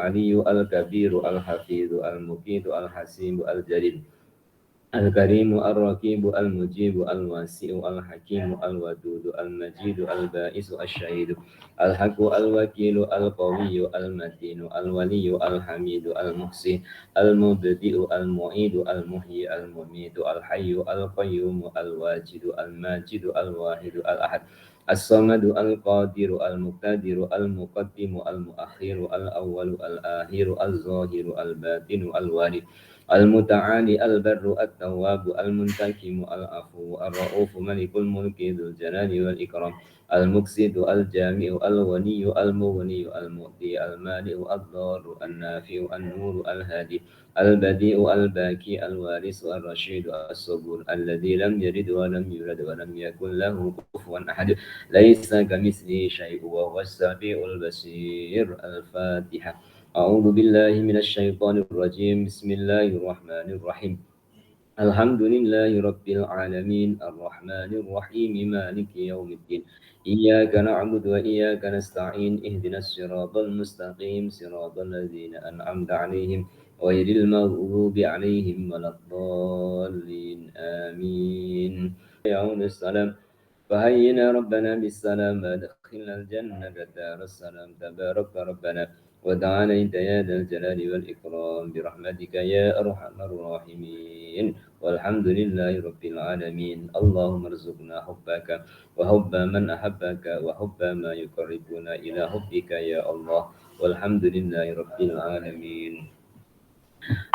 العلي الكبير الحفيظ المقيت الحسيب الجليل الكريم الرقيب المجيب الواسع الحكيم الودود المجيد البائس الشهيد الحق الوكيل القوي المتين الولي الحميد المحسن المبدئ المعيد المحيي المميت الحي القيوم الواجد الماجد الواحد الأحد الصمد القادر المقتدر المقدم المؤخر الأول الآخر الظاهر الباطن الوارث المتعالي البر التواب المنتقم العفو الرؤوف ملك الملك ذو الجلال والإكرام المقسط الجامع الغني المغني المؤتي المانع الضار النافع النور الهادي البديع الباكي الوارث الرشيد الصبور الذي لم يلد ولم يولد ولم يكن له كفوا أحد ليس كمثله شيء وهو السميع البصير. الفاتحة. أعوذ بالله من الشيطان الرجيم. بسم الله الرحمن الرحيم. الحمد لله رب العالمين الرحمن الرحيم مالك يوم الدين إياك نعبد وإياك نستعين اهدنا الصراط المستقيم صراط الذين أنعمت عليهم غير المغضوب عليهم ولا الضالين آمين. يوم السلام فهينا ربنا بالسلام أدخلنا الجنة دار السلام تبارك ربنا وتعالى يا ذا الجلال والإكرام برحمتك يا أرحم الراحمين والحمد لله رب العالمين. اللهم ارزقنا حبك وحب من أحبك وحب ما يقربنا إلى حبك يا الله والحمد لله رب العالمين.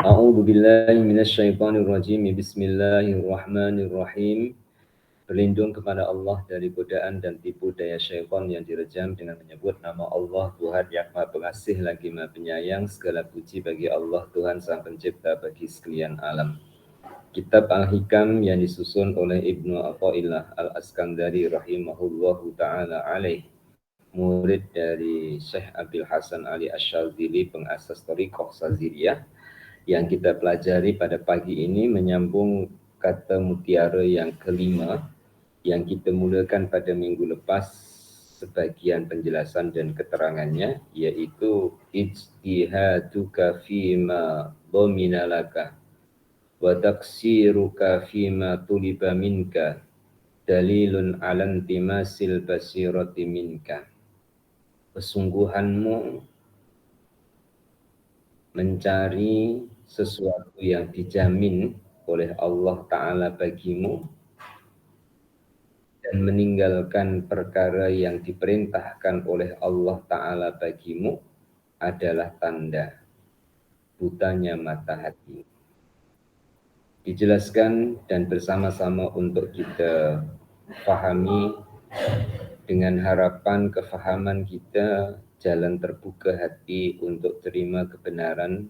أعوذ بالله من الشيطان الرجيم. بسم الله الرحمن الرحيم. Berlindung kepada Allah dari godaan dan tipu daya syaitan yang direjam dengan menyebut nama Allah, Tuhan yang Maha Pengasih lagi Maha Penyayang. Segala puji bagi Allah, Tuhan Sang Pencipta bagi sekalian alam. Kitab Al-Hikam yang disusun oleh Ibnu Athaillah Al-Askandari rahimahullahu ta'ala alaih, murid dari Syekh Abil Hasan Ali Asyadzili, pengasas Thariqah Saziliyah. Yang kita pelajari pada pagi ini menyambung kata mutiara yang kelima yang kita mulakan pada minggu lepas, sebagian penjelasan dan keterangannya, yaitu ijtihaduka fima dhamina laka wa taksiruka fima tuliba minka dalilun ala intimasil basirati minka. Kesungguhanmu mencari sesuatu yang dijamin oleh Allah Ta'ala bagimu dan meninggalkan perkara yang diperintahkan oleh Allah Ta'ala bagimu adalah tanda butanya mata hati. Dijelaskan dan bersama-sama untuk kita pahami dengan harapan kefahaman kita jalan terbuka hati untuk terima kebenaran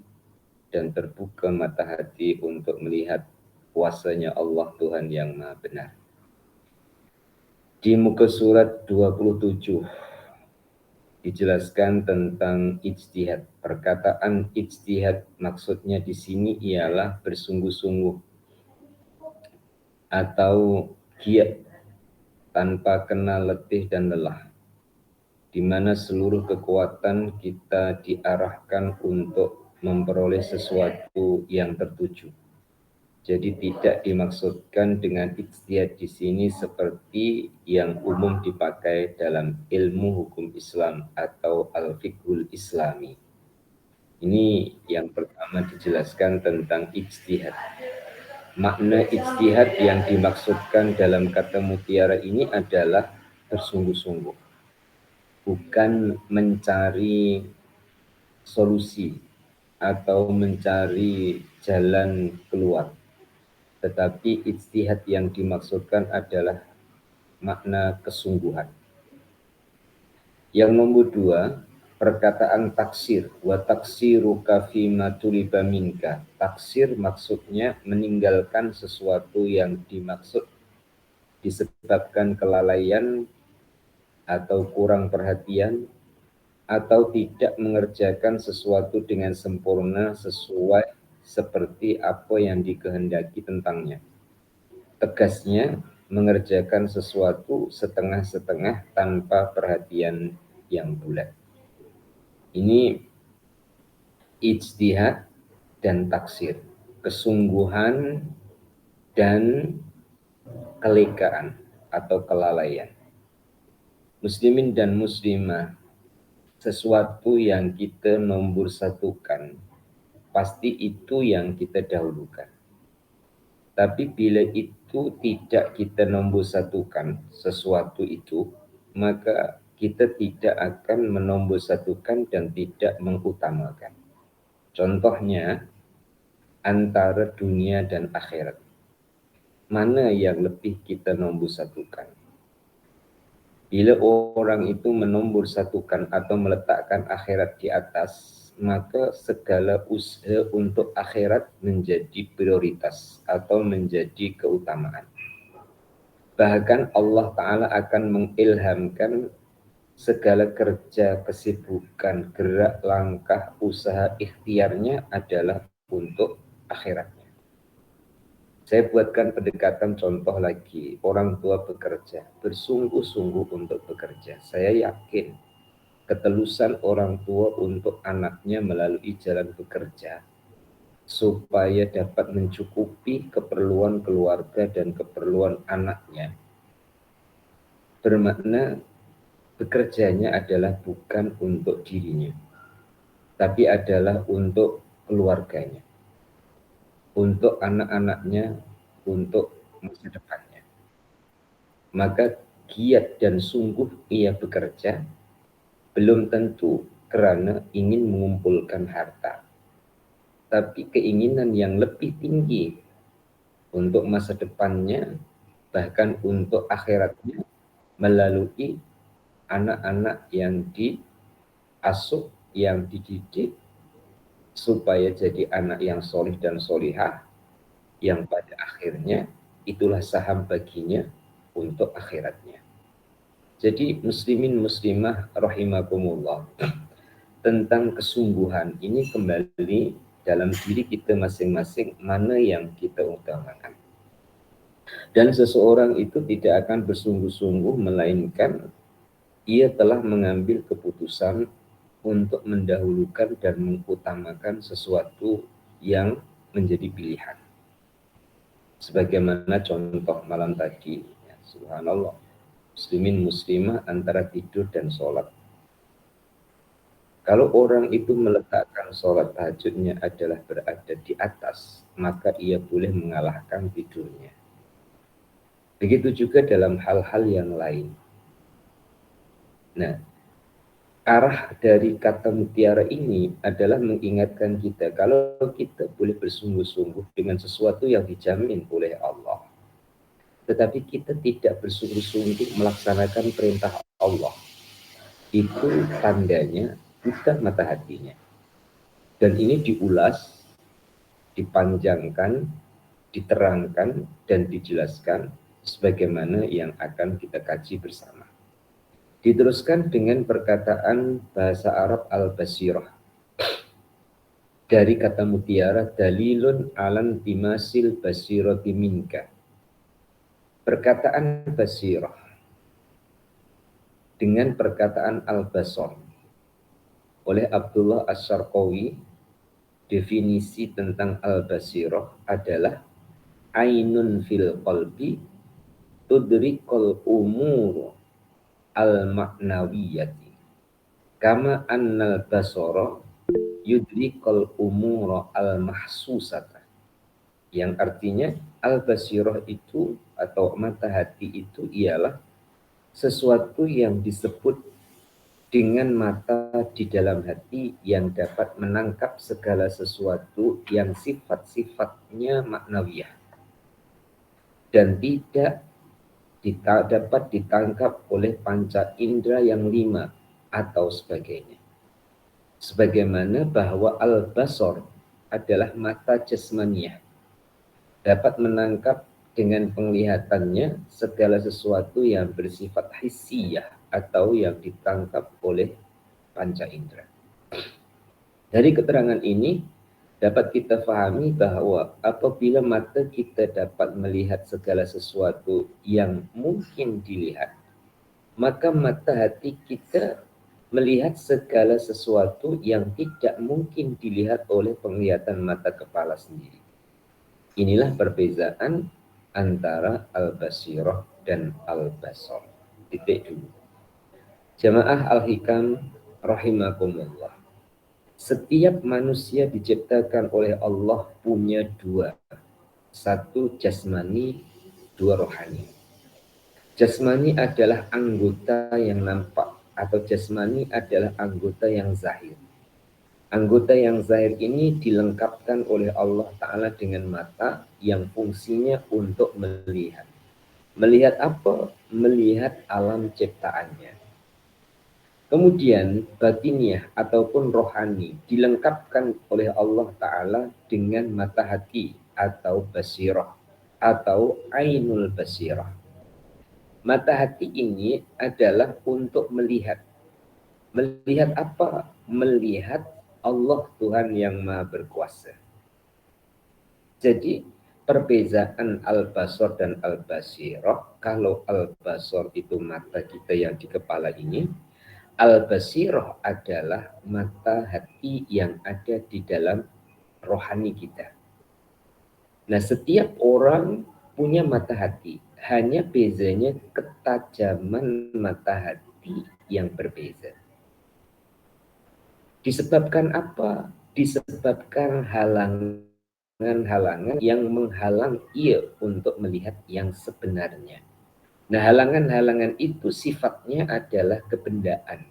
dan terbuka mata hati untuk melihat kuasanya Allah Tuhan yang Maha Benar. Di muka surat 27 dijelaskan tentang ijtihad. Perkataan ijtihad maksudnya di sini ialah bersungguh-sungguh atau giat tanpa kenal letih dan lelah, di mana seluruh kekuatan kita diarahkan untuk memperoleh sesuatu yang tertuju. Jadi tidak dimaksudkan dengan ijtihad di sini seperti yang umum dipakai dalam ilmu hukum Islam atau al-fiqhul islami. Ini yang pertama dijelaskan tentang ijtihad. Makna ijtihad yang dimaksudkan dalam kata mutiara ini adalah bersungguh-sungguh, bukan mencari solusi atau mencari jalan keluar. Tetapi ijtihad yang dimaksudkan adalah makna kesungguhan. Yang nomor 2, perkataan taksir. Wa taksiruka fima tuliba minka. Taksir maksudnya meninggalkan sesuatu yang dimaksud disebabkan kelalaian atau kurang perhatian atau tidak mengerjakan sesuatu dengan sempurna sesuai seperti apa yang dikehendaki tentangnya. Tegasnya, mengerjakan sesuatu setengah-setengah tanpa perhatian yang bulat. Ini ijtihad dan taksir, kesungguhan dan kelekaan atau kelalaian. Muslimin dan muslimah, sesuatu yang kita nombor satukan, pasti itu yang kita dahulukan. Tapi bila itu tidak kita nombor satukan sesuatu itu, maka kita tidak akan menombor satukan dan tidak mengutamakan. Contohnya, antara dunia dan akhirat. Mana yang lebih kita nombor satukan? Bila orang itu menombor satukan atau meletakkan akhirat di atas, maka segala usaha untuk akhirat menjadi prioritas atau menjadi keutamaan. Bahkan Allah Ta'ala akan mengilhamkan segala kerja, kesibukan, gerak, langkah, usaha, ikhtiarnya adalah untuk akhiratnya. Saya buatkan pendekatan contoh lagi. Orang tua bekerja, bersungguh-sungguh untuk bekerja. Saya yakin ketulusan orang tua untuk anaknya melalui jalan bekerja supaya dapat mencukupi keperluan keluarga dan keperluan anaknya. Bermakna bekerjanya adalah bukan untuk dirinya, tapi adalah untuk keluarganya, untuk anak-anaknya, untuk masa depannya. Maka giat dan sungguh ia bekerja belum tentu karena ingin mengumpulkan harta, tapi keinginan yang lebih tinggi untuk masa depannya, bahkan untuk akhiratnya, melalui anak-anak yang diasuh, yang dididik, supaya jadi anak yang solih dan solihah, yang pada akhirnya itulah saham baginya untuk akhiratnya. Jadi muslimin muslimah rahimakumullah, tentang kesungguhan ini kembali dalam diri kita masing-masing mana yang kita utamakan. Dan seseorang itu tidak akan bersungguh-sungguh melainkan ia telah mengambil keputusan untuk mendahulukan dan mengutamakan sesuatu yang menjadi pilihan. Sebagaimana contoh malam tadi, ya, subhanallah, muslimin muslimah antara tidur dan sholat. Kalau orang itu meletakkan sholat tahajudnya adalah berada di atas, maka ia boleh mengalahkan tidurnya. Begitu juga dalam hal-hal yang lain. Nah, arah dari kata mutiara ini adalah mengingatkan kita kalau kita boleh bersungguh-sungguh dengan sesuatu yang dijamin oleh Allah, tetapi kita tidak bersungguh-sungguh melaksanakan perintah Allah, itu tandanya buta mata hatinya. Dan ini diulas, dipanjangkan, diterangkan, dan dijelaskan sebagaimana yang akan kita kaji bersama. Diteruskan dengan perkataan bahasa Arab al-basirah. Dari kata mutiara, dalilun alan timasil basirati minka. Perkataan basirah dengan perkataan al-basar oleh Abdullah Asy-Syarqawi, definisi tentang al-basirah adalah ainun fil qalbi tudrikul umur al-ma'nawiyati kama annal basara yudrikul umur al-mahsusata, yang artinya al-basirah itu atau mata hati itu ialah sesuatu yang disebut dengan mata di dalam hati yang dapat menangkap segala sesuatu yang sifat-sifatnya maknawiyah dan tidak dapat ditangkap oleh panca indera yang 5 atau sebagainya. Sebagaimana bahwa al-basar adalah mata jasmaniyah, dapat menangkap dengan penglihatannya segala sesuatu yang bersifat hissiyah atau yang ditangkap oleh panca indera. Dari keterangan ini dapat kita fahami bahwa apabila mata kita dapat melihat segala sesuatu yang mungkin dilihat, maka mata hati kita melihat segala sesuatu yang tidak mungkin dilihat oleh penglihatan mata kepala sendiri. Inilah perbedaan antara al-basirah dan al-basar. Titik dulu. Jamaah al-hikam rahimakumullah. Setiap manusia diciptakan oleh Allah punya dua. Satu jasmani, dua rohani. Jasmani adalah anggota yang nampak atau jasmani adalah anggota yang zahir. Anggota yang zahir ini dilengkapkan oleh Allah Ta'ala dengan mata yang fungsinya untuk melihat. Melihat apa? Melihat alam ciptaannya. Kemudian batiniah ataupun rohani dilengkapkan oleh Allah Ta'ala dengan mata hati atau basirah atau ainul basirah. Mata hati ini adalah untuk melihat. Melihat apa? Melihat Allah Tuhan yang Maha Berkuasa. Jadi perbedaan al-basar dan al-basirah, kalau al-basar itu mata kita yang di kepala ini, al-basirah adalah mata hati yang ada di dalam rohani kita. Nah, setiap orang punya mata hati, hanya bezanya ketajaman mata hati yang berbeza. Disebabkan apa? Disebabkan halangan-halangan yang menghalang ia untuk melihat yang sebenarnya. Nah, halangan-halangan itu sifatnya adalah kebendaan.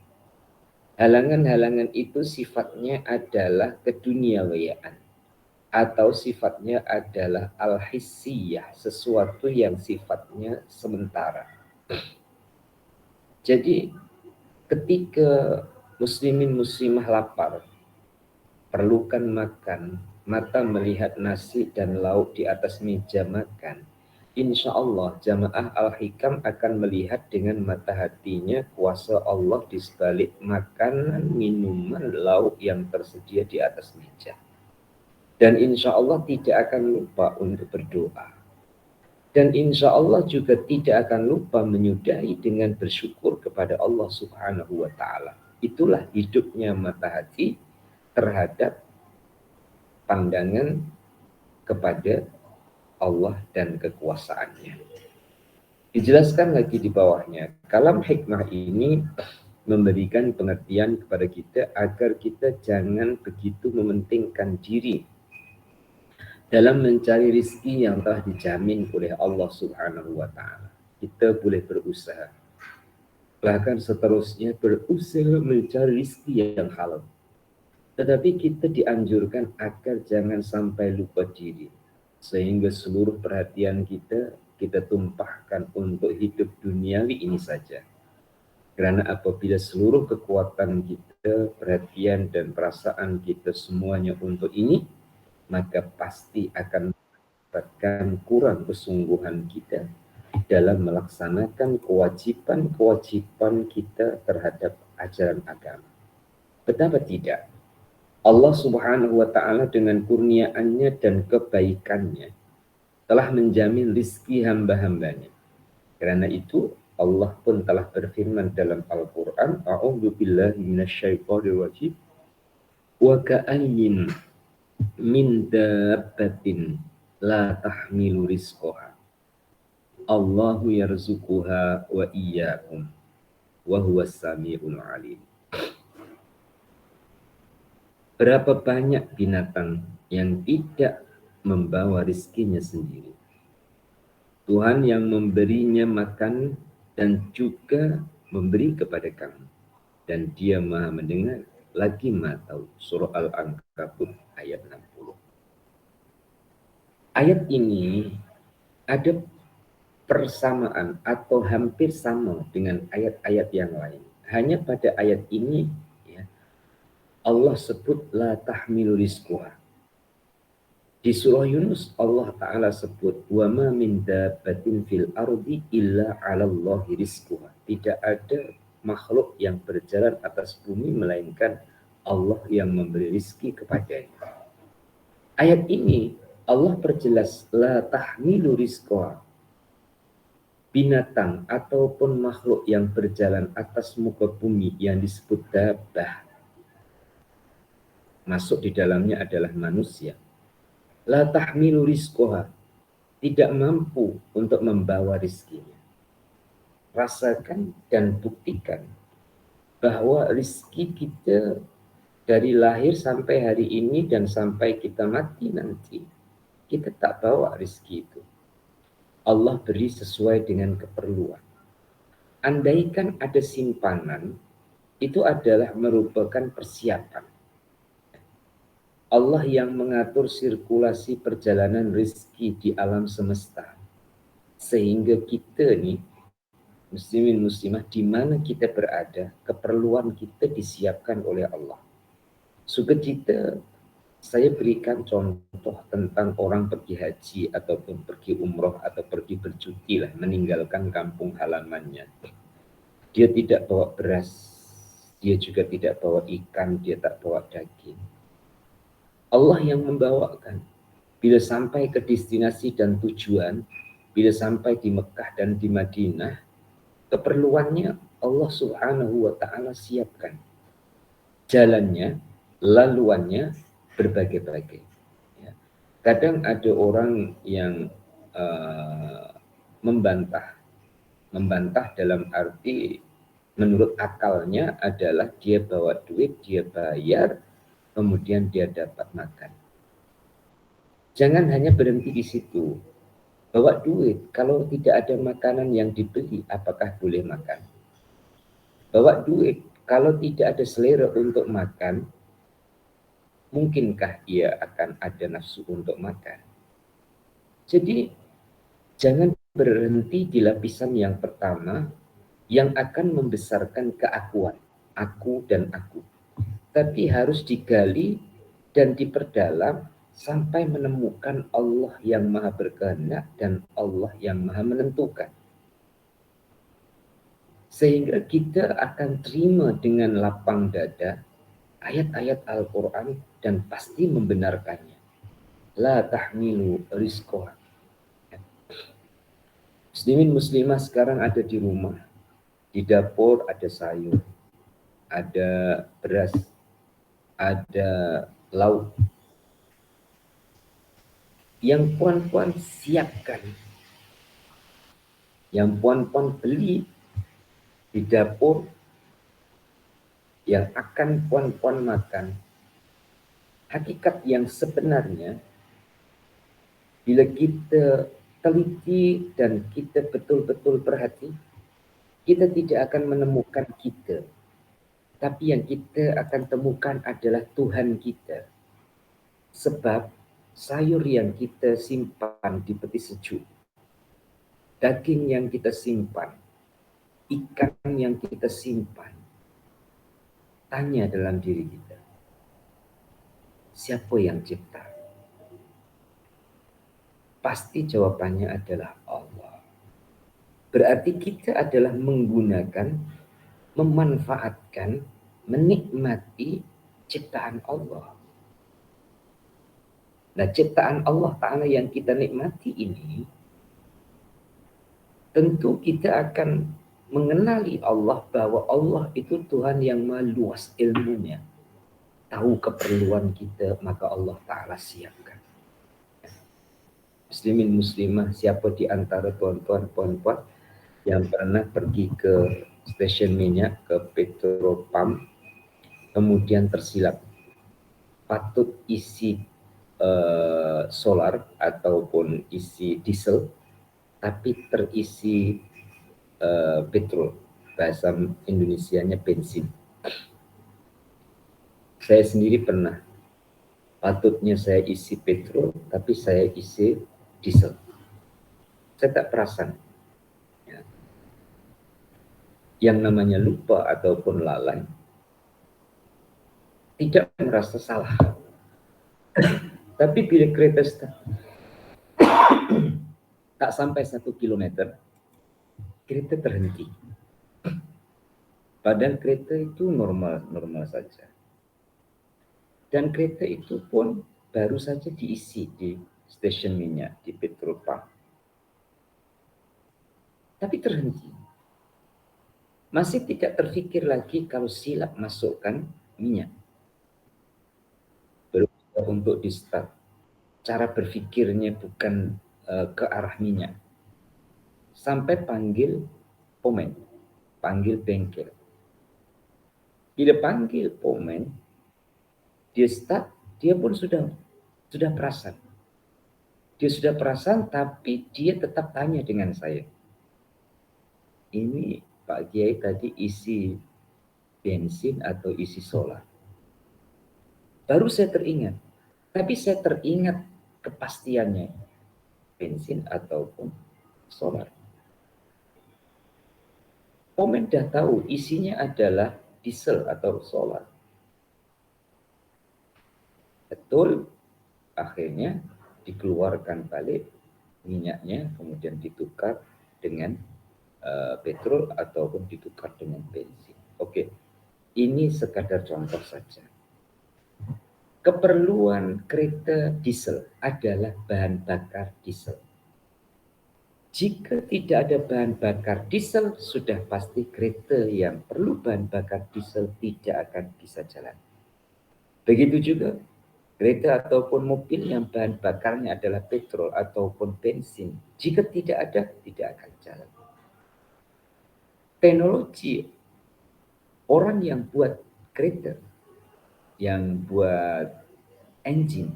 Halangan-halangan itu sifatnya adalah keduniawiyaan. Atau sifatnya adalah al-hissiyah, sesuatu yang sifatnya sementara. Jadi, ketika muslimin muslimah lapar, perlukan makan, mata melihat nasi dan lauk di atas meja makan, insya Allah jamaah al-hikam akan melihat dengan mata hatinya kuasa Allah di sebalik makanan, minuman, lauk yang tersedia di atas meja. Dan insya Allah tidak akan lupa untuk berdoa. Dan insya Allah juga tidak akan lupa menyudahi dengan bersyukur kepada Allah Subhanahu wa Ta'ala. Itulah hidupnya mata hati terhadap pandangan kepada Allah dan kekuasaannya. Dijelaskan lagi di bawahnya, kalam hikmah ini memberikan pengertian kepada kita agar kita jangan begitu mementingkan diri dalam mencari rizki yang telah dijamin oleh Allah Subhanahu wa Ta'ala. Kita boleh berusaha, bahkan seterusnya berusaha mencari rizki yang halal. Tetapi kita dianjurkan agar jangan sampai lupa diri, sehingga seluruh perhatian kita tumpahkan untuk hidup duniawi ini saja. Karena apabila seluruh kekuatan kita, perhatian dan perasaan kita semuanya untuk ini, maka pasti akan mendapatkan kurang kesungguhan kita dalam melaksanakan kewajiban-kewajiban kita terhadap ajaran agama. Betapa tidak, Allah Subhanahu wa Ta'ala dengan kurniaannya dan kebaikannya telah menjamin rizki hamba-hambanya. Karena itu Allah pun telah berfirman dalam Al-Quran, A'udzu billahi minasyaitonir rajim, wa ka'ayyin min dabbatin la tahmilu rizqaha Allahu yarzuquha wa iyyakum wa huwas samiul alim. Berapa banyak binatang yang tidak membawa rizkinya sendiri. Tuhan yang memberinya makan dan juga memberi kepada kamu. Dan dia maha mendengar lagi maha tahu. Surah Al-Ankabut ayat 60. Ayat ini ada persamaan atau hampir sama dengan ayat-ayat yang lain. Hanya pada ayat ini ya, Allah sebut la tahmilu rizquha. Di surah Yunus Allah Ta'ala sebut wa ma min dabbatin fil ardi illa 'alallahi rizquha. Tidak ada makhluk yang berjalan atas bumi melainkan Allah yang memberi rizki kepadanya. Ayat ini Allah perjelas la tahmilu rizquha. binatang ataupun makhluk yang berjalan atas muka bumi yang disebut dabbah, masuk di dalamnya adalah manusia. La tahmilu rizqoha, tidak mampu untuk membawa rizkinya. Rasakan dan buktikan bahwa rizki kita dari lahir sampai hari ini dan sampai kita mati nanti, kita tak bawa rizki itu. Allah beri sesuai dengan keperluan. Andaikan ada simpanan, itu adalah merupakan persiapan. Allah yang mengatur sirkulasi perjalanan rizki di alam semesta. Sehingga kita nih, muslimin muslimah, di mana kita berada, keperluan kita disiapkan oleh Allah. Suka kita, saya berikan contoh tentang orang pergi haji ataupun pergi umroh atau pergi bercuti lah, meninggalkan kampung halamannya. Dia tidak bawa beras, dia juga tidak bawa ikan, dia tak bawa daging. Allah yang membawakan. Bila sampai ke destinasi dan tujuan, bila sampai di Mekah dan di Madinah, keperluannya Allah Subhanahu wa Ta'ala siapkan. Jalannya, laluannya berbagai-bagai. Ya. Kadang ada orang yang membantah dalam arti menurut akalnya adalah dia bawa duit, dia bayar, kemudian dia dapat makan. Jangan hanya berhenti di situ. Bawa duit, kalau tidak ada makanan yang dibeli, apakah boleh makan? Bawa duit, kalau tidak ada selera untuk makan, mungkinkah ia akan ada nafsu untuk makan? Jadi, jangan berhenti di lapisan yang pertama yang akan membesarkan keakuan, aku dan aku. Tapi harus digali dan diperdalam sampai menemukan Allah yang maha berkehendak dan Allah yang maha menentukan. Sehingga kita akan terima dengan lapang dada ayat-ayat Al-Quran dan pasti membenarkannya. La tahmilu rizqoha. Muslimin muslimah sekarang ada di rumah. Di dapur ada sayur, ada beras, ada lauk. Yang puan-puan siapkan, yang puan-puan beli di dapur, yang akan puan-puan makan. Hakikat yang sebenarnya, bila kita teliti dan kita betul-betul perhati, kita tidak akan menemukan kita. Tapi yang kita akan temukan adalah Tuhan kita. Sebab sayur yang kita simpan di peti sejuk, daging yang kita simpan, ikan yang kita simpan, tanya dalam diri kita, siapa yang cipta? Pasti jawabannya adalah Allah. Berarti kita adalah menggunakan, memanfaatkan, menikmati ciptaan Allah. Nah, ciptaan Allah Ta'ala yang kita nikmati ini, tentu kita akan mengenali Allah bahwa Allah itu Tuhan yang maha luas ilmunya. Tahu keperluan kita, maka Allah Ta'ala siapkan. Muslimin muslimah, siapa di antara tuan-tuan, puan-puan yang pernah pergi ke stasiun minyak, ke Petropam, kemudian tersilap, patut isi solar ataupun isi diesel, tapi terisi petrol, bahasa Indonesianya bensin. Saya sendiri pernah, patutnya saya isi petrol, tapi saya isi diesel. Saya tak perasan. Ya. Yang namanya lupa ataupun lalai, tidak merasa salah. Tapi bila kereta tak sampai 1 kilometer, kereta terhenti. Padahal kereta itu normal saja. Dan kereta itu pun baru saja diisi di stasiun minyak, di Petropam. tapi terhenti. Masih tidak terfikir lagi kalau silap masukkan minyak. Berusaha untuk di start. Cara berpikirnya bukan ke arah minyak. Sampai panggil pomen, panggil bengkel. Bila panggil pomen, dia start, dia pun sudah perasan. Dia sudah perasan, tapi dia tetap tanya dengan saya. Ini Pak Kiai tadi isi bensin atau isi solar? Baru saya teringat. Tapi saya teringat kepastiannya. Bensin ataupun solar. Pomen dah tahu isinya adalah diesel atau solar. Betul, akhirnya dikeluarkan balik minyaknya, kemudian ditukar dengan petrol ataupun ditukar dengan bensin. Oke, ini sekadar contoh saja. Keperluan kereta diesel adalah bahan bakar diesel. Jika tidak ada bahan bakar diesel, sudah pasti kereta yang perlu bahan bakar diesel tidak akan bisa jalan. Begitu juga kereta ataupun mobil yang bahan bakarnya adalah petrol ataupun bensin. Jika tidak ada, tidak akan jalan. Teknologi orang yang buat kereta, yang buat engine,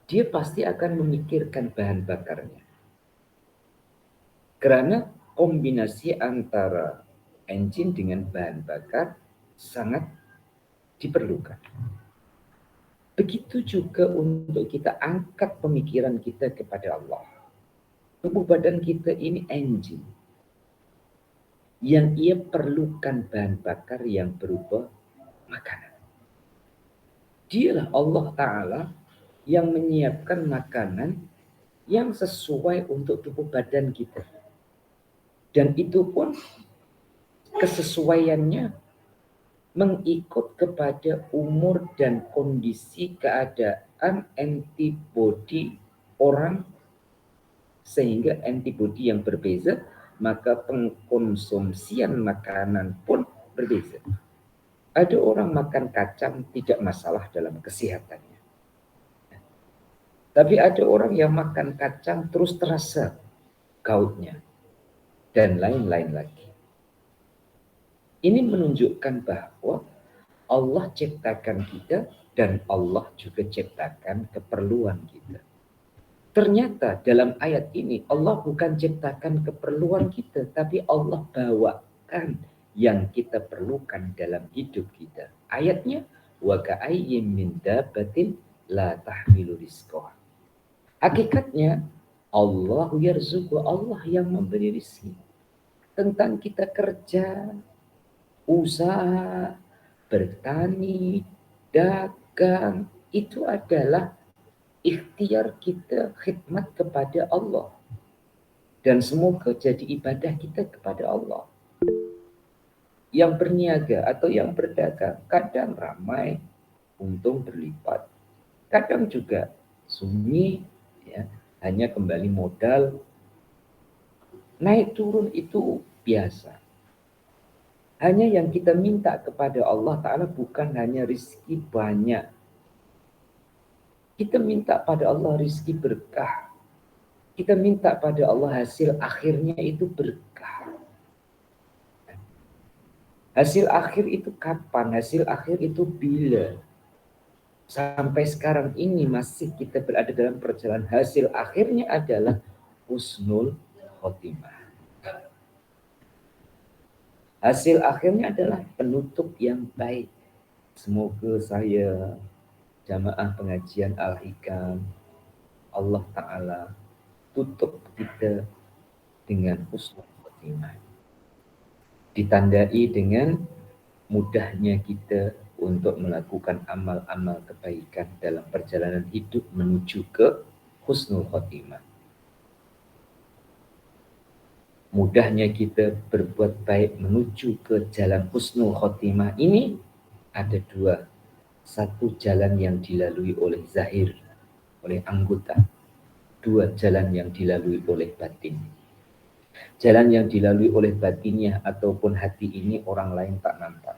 dia pasti akan memikirkan bahan bakarnya. Karena kombinasi antara engine dengan bahan bakar sangat diperlukan. Begitu juga untuk kita angkat pemikiran kita kepada Allah. Tubuh badan kita ini engine. Yang ia perlukan bahan bakar yang berupa makanan. Dialah Allah Ta'ala yang menyiapkan makanan yang sesuai untuk tubuh badan kita. Dan itu pun kesesuaiannya mengikut kepada umur dan kondisi keadaan antibodi orang, sehingga antibodi yang berbeza, maka pengkonsumsian makanan pun berbeza. Ada orang makan kacang tidak masalah dalam kesehatannya. Tapi ada orang yang makan kacang terus terasa gautnya. Dan lain-lain lagi. Ini menunjukkan bahwa Allah ciptakan kita dan Allah juga ciptakan keperluan kita. Ternyata dalam ayat ini Allah bukan ciptakan keperluan kita, tapi Allah bawakan yang kita perlukan dalam hidup kita. Ayatnya, wa ka'ayyin min dabbatin la tahmilu rizqaha. Hakikatnya Allahu yarzuqu, Allah yang memberi rezeki. Tentang kita kerja, usaha, bertani, dagang, itu adalah ikhtiar kita khidmat kepada Allah. Dan semoga jadi ibadah kita kepada Allah. Yang berniaga atau yang berdagang, kadang ramai, untung berlipat. Kadang juga sunyi, ya, hanya kembali modal. Naik turun itu biasa. Hanya yang kita minta kepada Allah Ta'ala bukan hanya rezeki banyak. Kita minta pada Allah rezeki berkah. Kita minta pada Allah hasil akhirnya itu berkah. Hasil akhir itu kapan? Hasil akhir itu bila? Sampai sekarang ini masih kita berada dalam perjalanan. Hasil akhirnya adalah husnul khotimah. Hasil akhirnya adalah penutup yang baik. Semoga saya, jamaah pengajian Al-Hikam, Allah Ta'ala tutup kita dengan husnul khotimah. Ditandai dengan mudahnya kita untuk melakukan amal-amal kebaikan dalam perjalanan hidup menuju ke husnul khotimah. Mudahnya kita berbuat baik menuju ke jalan husnul khotimah ini ada dua. Satu jalan yang dilalui oleh zahir, oleh anggota. Dua jalan yang dilalui oleh batin. Jalan yang dilalui oleh batinnya ataupun hati ini orang lain tak nampak.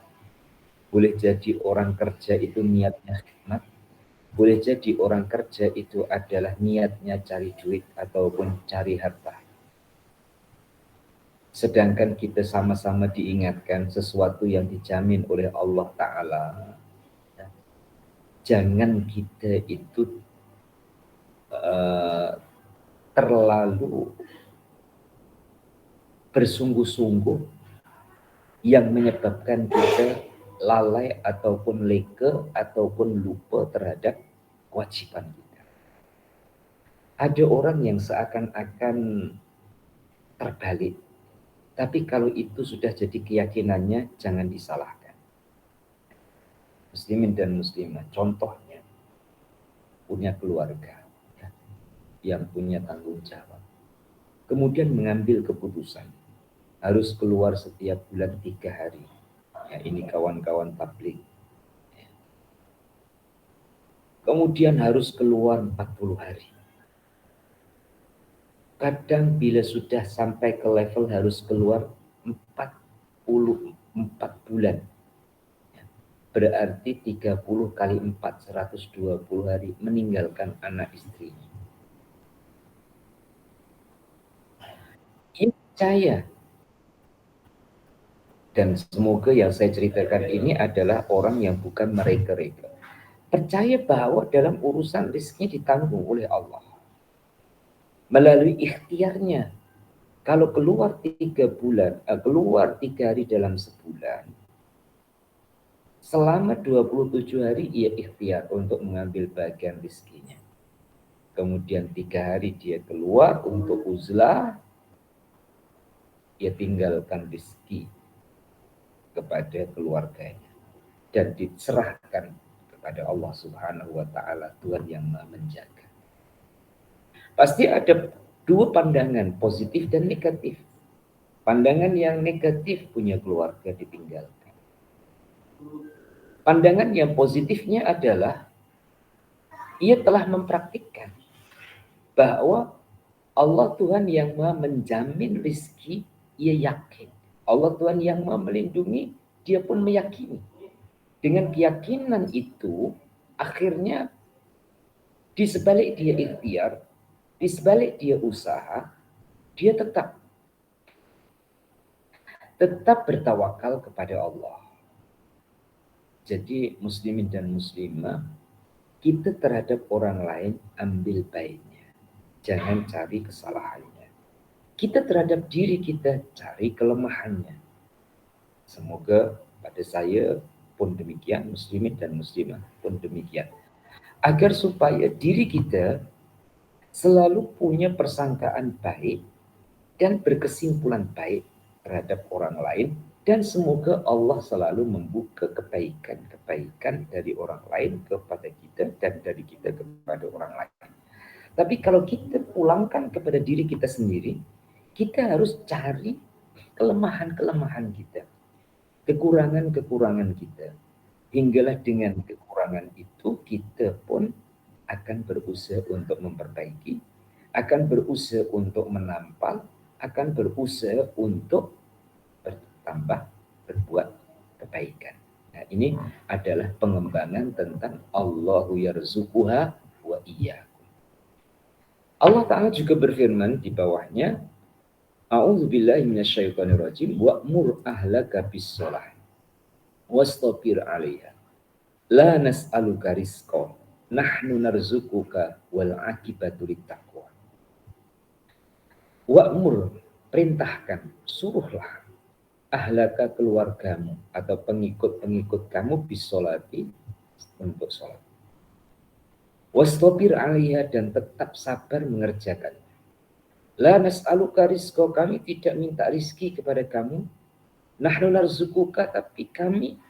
Boleh jadi orang kerja itu niatnya khidmat, boleh jadi orang kerja itu adalah niatnya cari duit ataupun cari harta. Sedangkan kita sama-sama diingatkan sesuatu yang dijamin oleh Allah Ta'ala. Jangan kita itu uh, terlalu bersungguh-sungguh yang menyebabkan kita lalai ataupun leke ataupun lupa terhadap kewajiban kita. Ada orang yang seakan-akan terbalik, tapi kalau itu sudah jadi keyakinannya jangan disalahkan. Muslimin dan muslimah, contohnya punya keluarga yang punya tanggung jawab, kemudian mengambil keputusan harus keluar setiap bulan 3 hari. Ya, ini kawan-kawan tabligh. Kemudian harus keluar 40 hari. Kadang bila sudah sampai ke level harus keluar 44 bulan. Berarti 30 kali 4, 120 hari meninggalkan anak istrinya. Ini percaya. Dan semoga yang saya ceritakan ini adalah orang yang bukan mereka-reka. Percaya bahwa dalam urusan rizki ditanggung oleh Allah. Melalui ikhtiarnya. Kalau keluar 3 bulan, keluar 3 hari dalam sebulan, selama 27 hari ia ikhtiar untuk mengambil bagian rizkinya. Kemudian 3 hari dia keluar untuk uzlah, ia tinggalkan rizki kepada keluarganya dan diserahkan kepada Allah Subhanahu wa Ta'ala, Tuhan yang Maha Menjaga. Pasti ada dua pandangan, positif dan negatif. Pandangan yang negatif, punya keluarga ditinggalkan. Pandangan yang positifnya adalah ia telah mempraktikkan bahwa Allah Tuhan yang Maha menjamin rizki, ia yakin. Allah Tuhan yang Maha melindungi, dia pun meyakini. Dengan keyakinan itu, akhirnya di sebalik dia ikhtiar, di sebalik dia usaha, dia tetap bertawakal kepada Allah. Jadi muslimin dan muslimah, kita terhadap orang lain ambil baiknya. Jangan cari kesalahannya. Kita terhadap diri kita cari kelemahannya. Semoga pada saya pun demikian, muslimin dan muslimah pun demikian. Agar supaya diri kita selalu punya persangkaan baik dan berkesimpulan baik terhadap orang lain, dan semoga Allah selalu membuka kebaikan-kebaikan dari orang lain kepada kita dan dari kita kepada orang lain. Tapi kalau kita pulangkan kepada diri kita sendiri, kita harus cari kelemahan-kelemahan kita, kekurangan-kekurangan kita. Hinggalah dengan kekurangan itu kita pun akan berusaha untuk memperbaiki, akan berusaha untuk menampal, akan berusaha untuk bertambah berbuat kebaikan. Nah, ini adalah pengembangan tentang Allahu yarzuquha wa iyyakum. Allah Ta'ala juga berfirman di bawahnya, A'udzubillahi minasyaitonirrajim, wa'mur ahlaka bis-shalah wastabir 'alaiha. La nas'aluka rizqa, nahnu narzuquka wal 'aqibatu littaqwa. Wa'mur, perintahkan, suruhlah ahlaka keluargamu atau pengikut-pengikut kamu bisolati untuk sholat. Wastabir 'alaiha, dan tetap sabar mengerjakan. La nas'aluka rizqa, kami tidak minta rizki kepada kamu. Nahnu narzuquka, tapi kami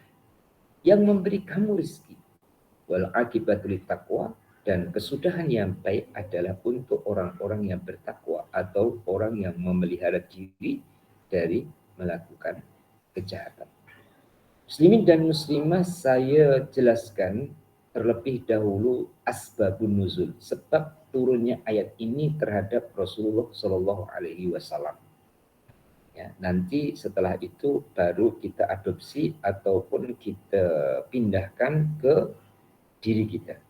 yang memberi kamu rizki. Wal aqibatu littaqwa, dan kesudahan yang baik adalah untuk orang-orang yang bertakwa atau orang yang memelihara diri dari melakukan kejahatan. Muslimin dan muslimah, saya jelaskan terlebih dahulu asbabun nuzul, sebab turunnya ayat ini terhadap Rasulullah Shallallahu Alaihi Wasallam. Ya, nanti setelah itu baru kita adopsi ataupun kita pindahkan ke diri kita.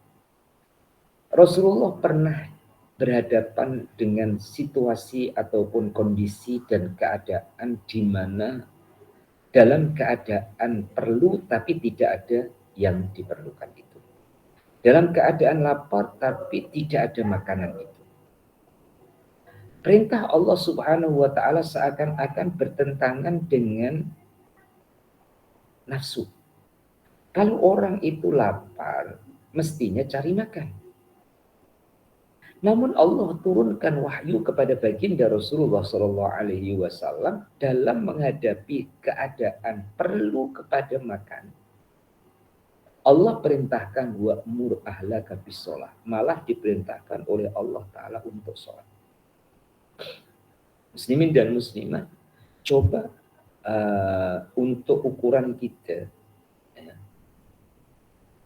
Rasulullah pernah berhadapan dengan situasi ataupun kondisi dan keadaan di mana dalam keadaan perlu tapi tidak ada yang diperlukan itu. Dalam keadaan lapar tapi tidak ada makanan itu. Perintah Allah Subhanahu wa taala seakan-akan bertentangan dengan nafsu. Kalau orang itu lapar, mestinya cari makan. Namun Allah turunkan wahyu kepada baginda Rasulullah Shallallahu Alaihi Wasallam dalam menghadapi keadaan perlu kepada makan. Allah perintahkan wa'mur ahlaka bisolah, malah diperintahkan oleh Allah Taala untuk sholat. Muslimin dan muslimat, coba untuk ukuran kita, ya,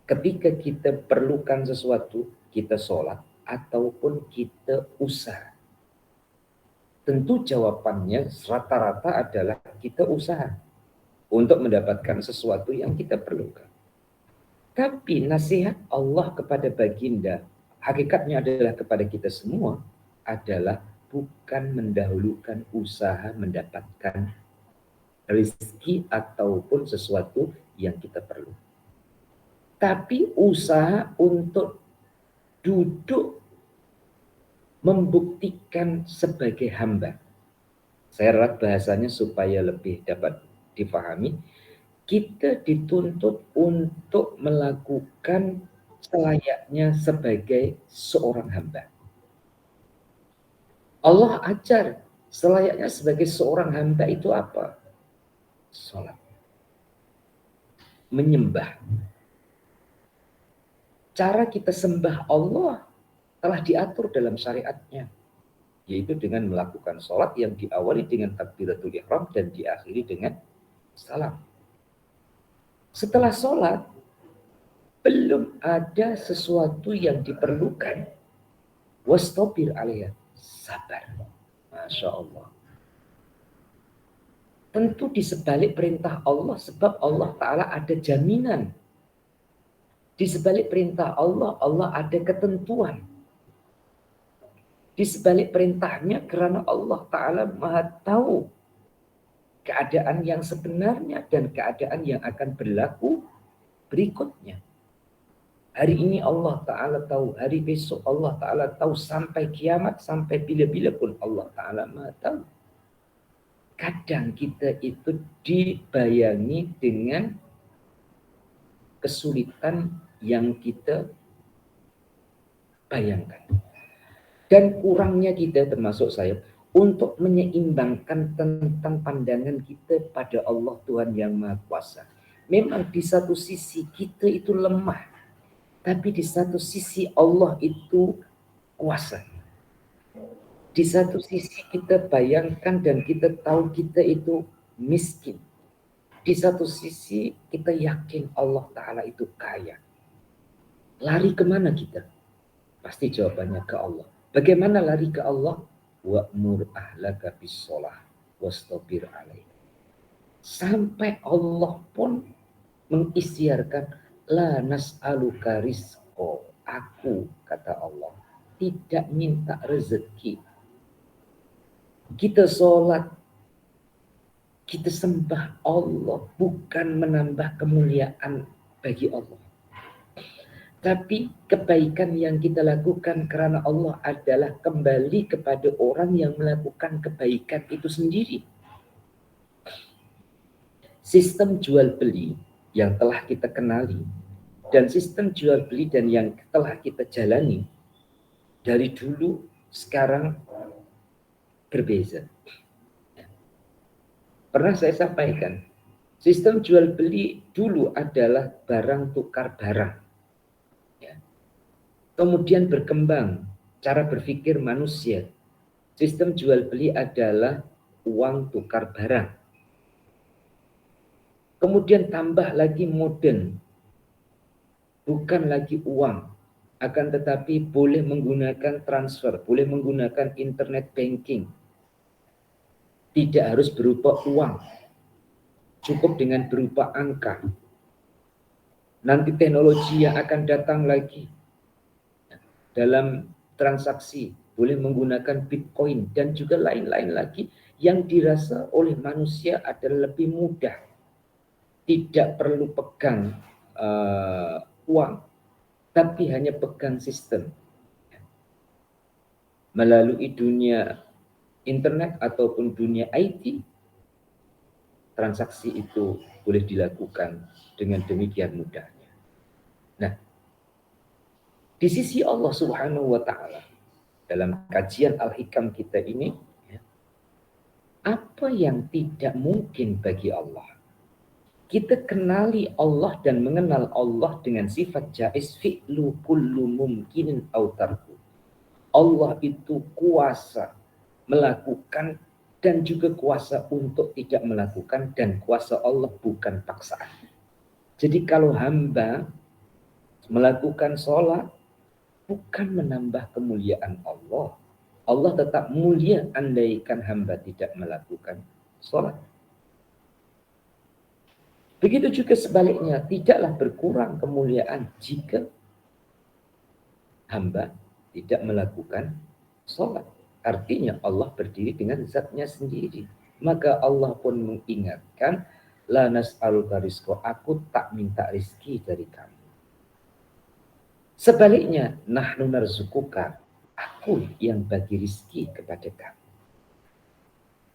ketika kita perlukan sesuatu, kita sholat ataupun kita usaha. Tentu jawabannya rata-rata adalah kita usaha untuk mendapatkan sesuatu yang kita perlukan. Tapi nasihat Allah kepada baginda, hakikatnya adalah kepada kita semua, adalah bukan mendahulukan usaha mendapatkan rezeki ataupun sesuatu yang kita perlu. Tapi usaha untuk duduk membuktikan sebagai hamba. Saya ralat bahasanya supaya lebih dapat dipahami. Kita dituntut untuk melakukan selayaknya sebagai seorang hamba. Allah ajar selayaknya sebagai seorang hamba itu apa? Sholat. Menyembah. Cara kita sembah Allah telah diatur dalam syariatnya, yaitu dengan melakukan sholat yang diawali dengan takbiratul ihram dan diakhiri dengan salam. Setelah sholat, belum ada sesuatu yang diperlukan. Wastobir alaiha, sabar. Masya Allah. Tentu di sebalik perintah Allah, sebab Allah Ta'ala ada jaminan. Di sebalik perintah Allah, Allah ada ketentuan. Di sebalik perintahnya, karena Allah Ta'ala maha tahu keadaan yang sebenarnya dan keadaan yang akan berlaku berikutnya. Hari ini Allah Ta'ala tahu, hari besok Allah Ta'ala tahu, sampai kiamat, sampai bila-bila pun Allah Ta'ala maha tahu. Kadang kita itu dibayangi dengan kesulitan yang kita bayangkan. Dan kurangnya kita, termasuk saya, untuk menyeimbangkan tentang pandangan kita pada Allah Tuhan yang Maha Kuasa. Memang di satu sisi kita itu lemah, tapi di satu sisi Allah itu kuasa. Di satu sisi kita bayangkan dan kita tahu kita itu miskin. Di satu sisi kita yakin Allah Ta'ala itu kaya. Lari kemana kita? Pasti jawabannya ke Allah. Bagaimana lari ke Allah? Wa'mur ahlaka bis-sholah wastabir alaih. Sampai Allah pun mengisytiharkan la nas'aluka rizqo. Aku, kata Allah, tidak minta rezeki. Kita sholat, kita sembah Allah, bukan menambah kemuliaan bagi Allah. Tapi kebaikan yang kita lakukan karena Allah adalah kembali kepada orang yang melakukan kebaikan itu sendiri. Sistem jual beli yang telah kita kenali dan sistem jual beli dan yang telah kita jalani dari dulu sekarang berbeza. Pernah saya sampaikan, sistem jual beli dulu adalah barang tukar barang. Kemudian berkembang cara berpikir manusia. Sistem jual beli adalah uang tukar barang. Kemudian tambah lagi modern. Bukan lagi uang. Akan tetapi boleh menggunakan transfer, boleh menggunakan internet banking. Tidak harus berupa uang, cukup dengan berupa angka. Nanti teknologi yang akan datang lagi dalam transaksi boleh menggunakan Bitcoin dan juga lain-lain lagi yang dirasa oleh manusia adalah lebih mudah. Tidak perlu pegang uang, tapi hanya pegang sistem. Melalui dunia internet ataupun dunia IT, transaksi itu boleh dilakukan dengan demikian mudahnya. Nah, di sisi Allah Subhanahu wa Ta'ala, dalam kajian Al-Hikam kita ini, apa yang tidak mungkin bagi Allah? Kita kenali Allah dan mengenal Allah dengan sifat jaiz fi'lu kullu mumkinin aw tarku. Allah itu kuasa melakukan dan juga kuasa untuk tidak melakukan, dan kuasa Allah bukan paksaan. Jadi kalau hamba melakukan sholat bukan menambah kemuliaan Allah. Allah tetap mulia andaikan hamba tidak melakukan sholat. Begitu juga sebaliknya, tidaklah berkurang kemuliaan jika hamba tidak melakukan sholat. Artinya Allah berdiri dengan zatnya sendiri. Maka Allah pun mengingatkan, la nas'aluka rizqa, aku tak minta rizki dari kamu. Sebaliknya, nahnu narzukuka, aku yang bagi rizki kepada kamu.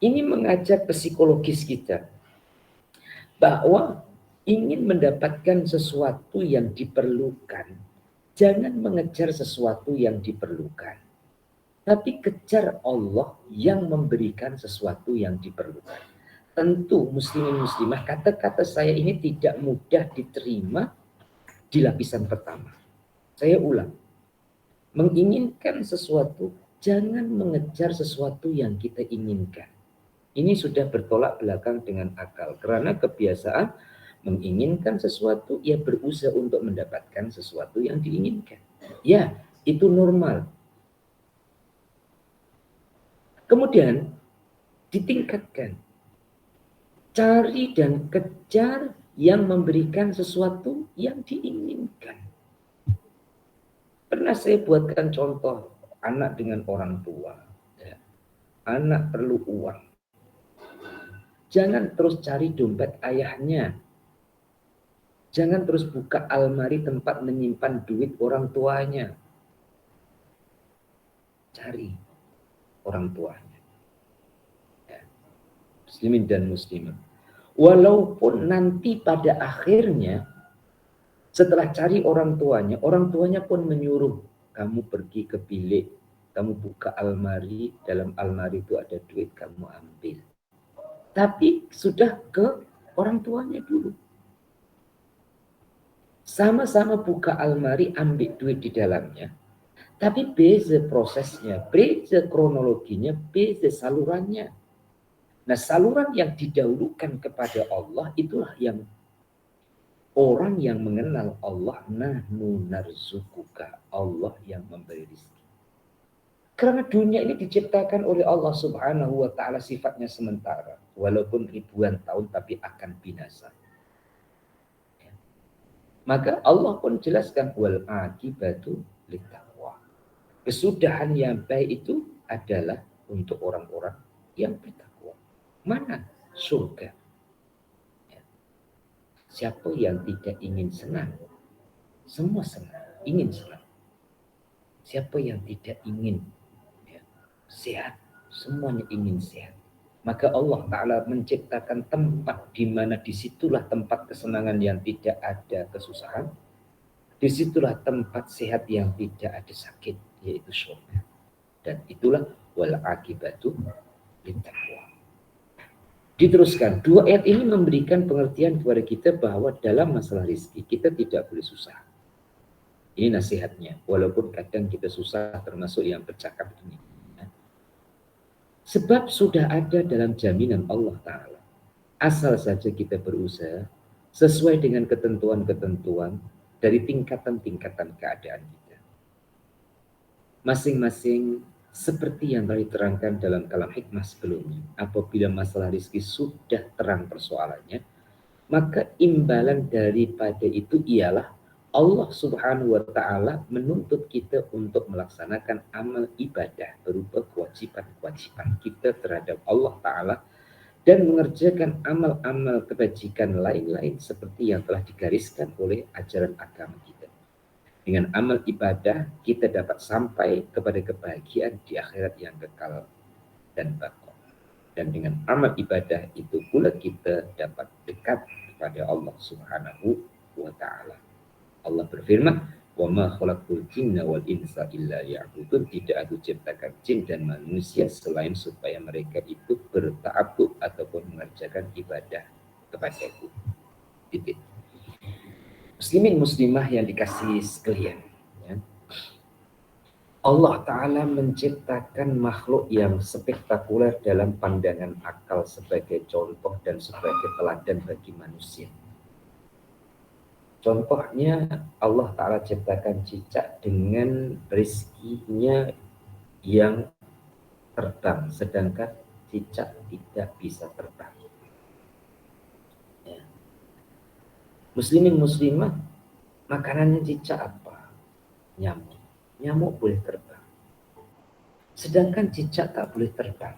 Ini mengajak psikologis kita bahwa ingin mendapatkan sesuatu yang diperlukan, jangan mengejar sesuatu yang diperlukan, tapi kejar Allah yang memberikan sesuatu yang diperlukan. Tentu muslimin muslimah, kata-kata saya ini tidak mudah diterima di lapisan pertama. Saya ulang, menginginkan sesuatu, jangan mengejar sesuatu yang kita inginkan. Ini sudah bertolak belakang dengan akal, karena kebiasaan menginginkan sesuatu, ya berusaha untuk mendapatkan sesuatu yang diinginkan. Ya, itu normal. Kemudian ditingkatkan. Cari dan kejar yang memberikan sesuatu yang diinginkan. Pernah saya buatkan contoh anak dengan orang tua. Ya. Anak perlu uang. Jangan terus cari dompet ayahnya. Jangan terus buka almari tempat menyimpan duit orang tuanya. Cari orang tuanya. Ya. Muslimin dan muslimah. Walaupun nanti pada akhirnya setelah cari orang tuanya pun menyuruh kamu pergi ke bilik, kamu buka almari, dalam almari itu ada duit, kamu ambil. Tapi sudah ke orang tuanya dulu. Sama-sama buka almari, ambil duit di dalamnya. Tapi beza prosesnya, beza kronologinya, beza salurannya. Nah, saluran yang didahulukan kepada Allah itulah yang orang yang mengenal Allah, nahnu narzukuka, Allah yang memberi rezeki. Karena dunia ini diciptakan oleh Allah Subhanahu wa Ta'ala, sifatnya sementara, walaupun ribuan tahun tapi akan binasa. Maka Allah pun jelaskan, wal akibatu littaqwa. Kesudahan yang baik itu adalah untuk orang-orang yang bertakwa. Mana? Surga. Ya. Siapa yang tidak ingin senang? Semua senang, ingin senang. Siapa yang tidak ingin sehat? Semuanya ingin sehat. Maka Allah Ta'ala menciptakan tempat di mana disitulah tempat kesenangan yang tidak ada kesusahan. Disitulah tempat sehat yang tidak ada sakit, yaitu surga. Dan itulah wal akibatu littaqwa. Diteruskan, dua ayat ini memberikan pengertian kepada kita bahwa dalam masalah rezeki kita tidak boleh susah. Ini nasihatnya, walaupun kadang kita susah, termasuk yang bercakap ini. Sebab sudah ada dalam jaminan Allah Ta'ala. Asal saja kita berusaha sesuai dengan ketentuan-ketentuan dari tingkatan-tingkatan keadaan kita. Masing-masing Seperti yang telah diterangkan dalam kalam hikmah sebelumnya, apabila masalah rizki sudah terang persoalannya, maka imbalan daripada itu ialah Allah Subhanahu wa Ta'ala menuntut kita untuk melaksanakan amal ibadah berupa kewajiban-kewajiban kita terhadap Allah Ta'ala dan mengerjakan amal-amal kebajikan lain-lain seperti yang telah digariskan oleh ajaran agama kita. Dengan amal ibadah, kita dapat sampai kepada kebahagiaan di akhirat yang kekal dan baqa. Dan dengan amal ibadah itu pula kita dapat dekat kepada Allah Subhanahu wa Ta'ala. Allah berfirman, "Wa ma khalaqtul jinna wal insa illa liya'budun." Tidak aku ciptakan jin dan manusia selain supaya mereka itu berta'abbud ataupun mengerjakan ibadah kepadaku. Titik. Muslimin muslimah yang dikasihi sekalian, ya. Allah Ta'ala menciptakan makhluk yang spektakuler dalam pandangan akal sebagai contoh dan sebagai teladan bagi manusia. Contohnya Allah Ta'ala ciptakan cicak dengan rizkinya yang terbang, sedangkan cicak tidak bisa terbang. Ya. Muslimin muslimah, makanannya cicak apa? Nyamuk. Nyamuk boleh terbang. Sedangkan cicak tak boleh terbang.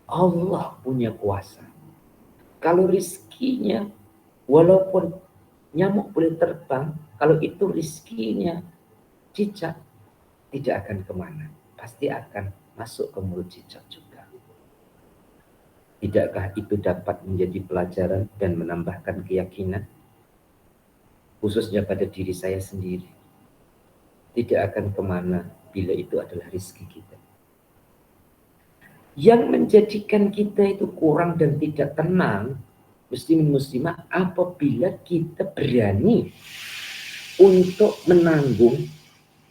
Allah punya kuasa. Kalau rizkinya, walaupun nyamuk boleh terbang, kalau itu rizkinya cicak, tidak akan kemana. Pasti akan masuk ke mulut cicak juga. Tidakkah itu dapat menjadi pelajaran dan menambahkan keyakinan? Khususnya pada diri saya sendiri. Tidak akan kemana bila itu adalah rizki kita. Yang menjadikan kita itu kurang dan tidak tenang, muslimin muslimah, apabila kita berani untuk menanggung,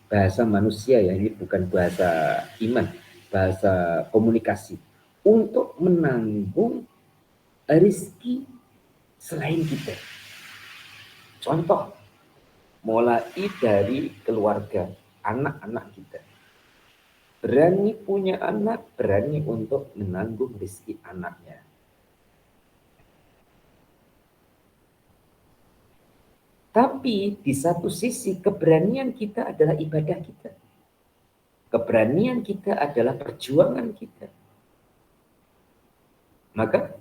bahasa manusia ya, ini bukan bahasa iman, bahasa komunikasi, untuk menanggung rizki selain kita. Contoh, mulai dari keluarga, anak-anak kita. Berani punya anak, berani untuk menanggung rizki anaknya. Tapi di satu sisi keberanian kita adalah ibadah kita. Keberanian kita adalah perjuangan kita. Maka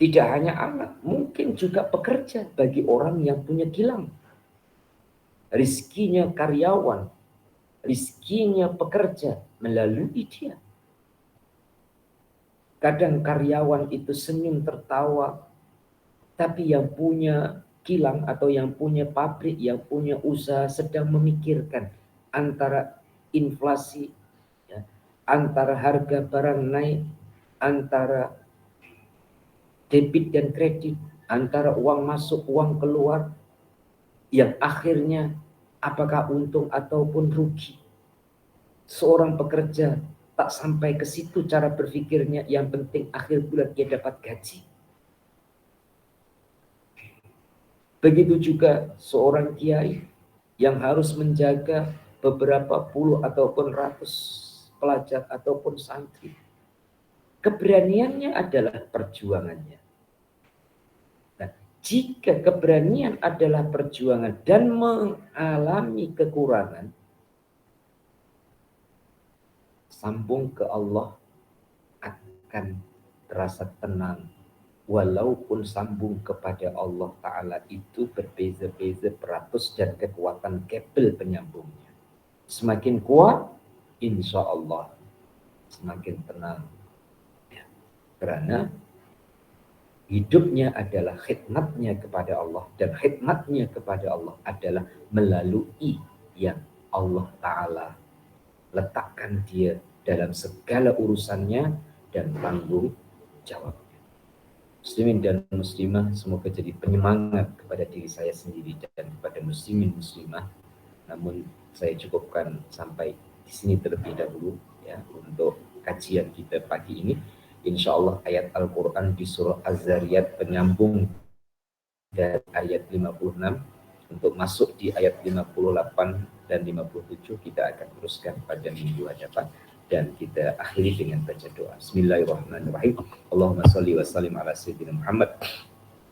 tidak hanya anak, mungkin juga pekerja bagi orang yang punya kilang. Rizkinya karyawan, rizkinya pekerja melalui dia. Kadang karyawan itu senyum tertawa, tapi yang punya kilang atau yang punya pabrik, yang punya usaha sedang memikirkan antara inflasi, ya, antara harga barang naik, antara debit dan kredit, antara uang masuk, uang keluar, yang akhirnya apakah untung ataupun rugi. Seorang pekerja tak sampai ke situ cara berpikirnya, yang penting akhir bulan dia dapat gaji. Begitu juga seorang kiai yang harus menjaga beberapa puluh ataupun ratus pelajar ataupun santri. Keberaniannya adalah perjuangannya. Nah, jika keberanian adalah perjuangan dan mengalami kekurangan, sambung ke Allah akan terasa tenang. Walaupun sambung kepada Allah Ta'ala itu berbeza-beza peratus dan kekuatan kabel penyambungnya. Semakin kuat, insya Allah semakin tenang. Ya, karena hidupnya adalah khidmatnya kepada Allah. Dan khidmatnya kepada Allah adalah melalui yang Allah Ta'ala letakkan dia dalam segala urusannya dan tanggung jawabnya. Muslimin dan muslimah, semoga jadi penyemangat kepada diri saya sendiri dan kepada muslimin muslimah. Namun saya cukupkan sampai di sini terlebih dahulu ya untuk kajian kita pagi ini. Insya Allah ayat Al-Quran di surah Az-Zariyat penyambung dari ayat 56 untuk masuk di ayat 58 dan 57 kita akan teruskan pada minggu hadapan, dan kita akhiri dengan baca doa. Bismillahirrahmanirrahim. Allahumma shalli wa sallim ala sayyidina Muhammad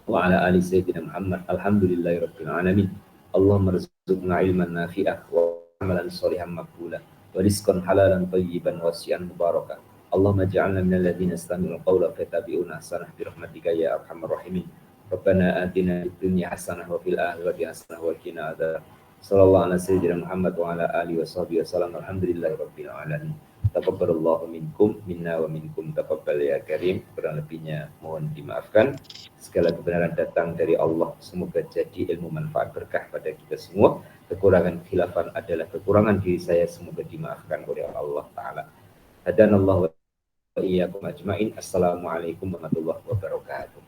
wa ala ali sayyidina Muhammad. Alhamdulillahirabbil alamin. Allahumma rzuqna ilman nafi'ah wa amalan shalihan maqbulah wa rizqan halalan thayyiban wasi'an mubarakan. Allahumma ja'alna minal ladzina yastami'una al-qawla fayattabi'una ahsanah bi rahmatika ya arhamar rahimin. Rabbana atina fid dunya hasanah wa fil akhirati hasanah wa qina adzabannar. Sallallahu ala sayyidina Muhammad wa ala alihi wa sahbihi wasallam. Alhamdulillahirabbil alamin. Taqabbalallahu minkum minna wa minkum taqabbal ya karim. Kurang lebihnya mohon dimaafkan. Segala kebenaran datang dari Allah. Semoga jadi ilmu manfaat berkah pada kita semua. Kekurangan khilafan adalah kekurangan diri saya. Semoga dimaafkan oleh Allah Ta'ala. Hadanallahu wa iyyakum ajmain. Assalamualaikum warahmatullahi wabarakatuh.